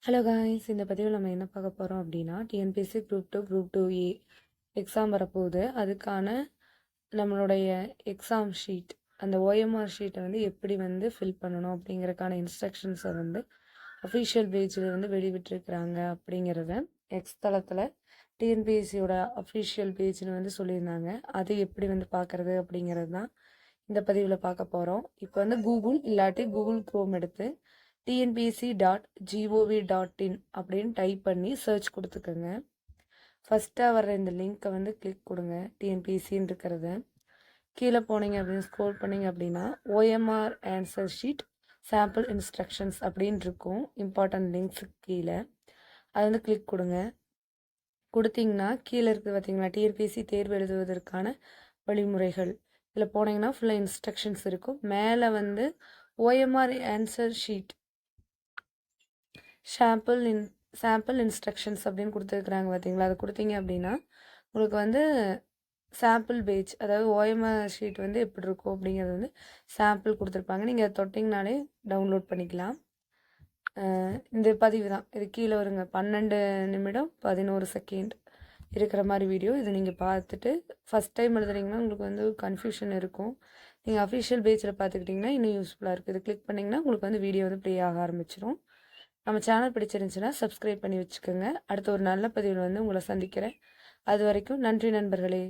Hello guys, இந்த பதிவில் நம்ம என்ன பார்க்க போகிறோம் அப்படின்னா டிஎன்பிஎஸ்சி குரூப் 2 எக்ஸாம் வரப்போகுது. அதுக்கான நம்மளுடைய எக்ஸாம் ஷீட், அந்த ஓஎம்ஆர் ஷீட்டை எப்படி ஃபில் பண்ணணும் அப்படிங்கிறதுக்கான இன்ஸ்ட்ரக்ஷன்ஸை அஃபிஷியல் பேஜில் வெளிவிட்டிருக்கிறாங்க. அப்படிங்கிறத எக்ஸ் தளத்தில் டிஎன்பிஎஸ்சியோட அஃபிஷியல் பேஜில் சொல்லியிருந்தாங்க. அது எப்படி பார்க்குறது அப்படிங்கிறது தான் இந்த பதிவில் பார்க்க போகிறோம். இப்போ கூகுள் இல்லாட்டி கூகுள் குரோம் எடுத்து tnpsc.gov.in அப்படின்னு டைப் பண்ணி சர்ச் கொடுத்துக்கோங்க. ஃபஸ்ட்டாக வர்ற இந்த லிங்க்கை கிளிக் கொடுங்க. டிஎன்பிஎஸ்சின்னு இருக்கிறத கீழே போனீங்க அப்படின்னு ஸ்க்ரோல் பண்ணிங்க அப்படின்னா OMR answer sheet sample instructions அப்படின்னு இருக்கும். இம்பார்ட்டன்ட் லிங்க்ஸுக்கு கீழே அது கிளிக் கொடுங்க. கொடுத்தீங்கன்னா கீழே இருக்குது பார்த்தீங்களா, டிஎன்பிஎஸ்சி தேர்வு எழுதுவதற்கான வழிமுறைகள். இதில் போனீங்கன்னா ஃபுல்லாக இன்ஸ்ட்ரக்ஷன்ஸ் இருக்கும். மேலே OMR answer sheet sample instructions அப்படின்னு கொடுத்துருக்குறாங்க பார்த்தீங்களா. அதை கொடுத்தீங்க அப்படின்னா உங்களுக்கு சாம்பிள் பேஜ், அதாவது ஓஎம்ஆர் ஷீட் எப்படி இருக்கும் அப்படிங்கிறது சாம்பிள் கொடுத்துருப்பாங்க. நீங்கள் அதை தொட்டிங்கனாலே டவுன்லோட் பண்ணிக்கலாம். இந்த பதிவு தான் இது கீழே வருங்க. 12 நிமிடம் 11 செகண்ட் இருக்கிற மாதிரி வீடியோ. இதை நீங்கள் பார்த்துட்டு ஃபஸ்ட் டைம் எழுதுறீங்கன்னா உங்களுக்கு கன்ஃபியூஷன் இருக்கும். நீங்கள் அஃபிஷியல் பேஜில் பார்த்துக்கிட்டிங்கன்னா இன்னும் யூஸ்ஃபுல்லாக இருக்குது. இது கிளிக் பண்ணிங்கன்னா உங்களுக்கு வீடியோ ப்ளே ஆக ஆரம்பிச்சிடும். நம்ம சேனல் பிடிச்சிருந்துச்சுன்னா சப்ஸ்கிரைப் பண்ணி வச்சுக்கோங்க. அடுத்த ஒரு நல்ல பதிவில் உங்களை சந்திக்கிறேன். அது வரைக்கும் நன்றி நண்பர்களே.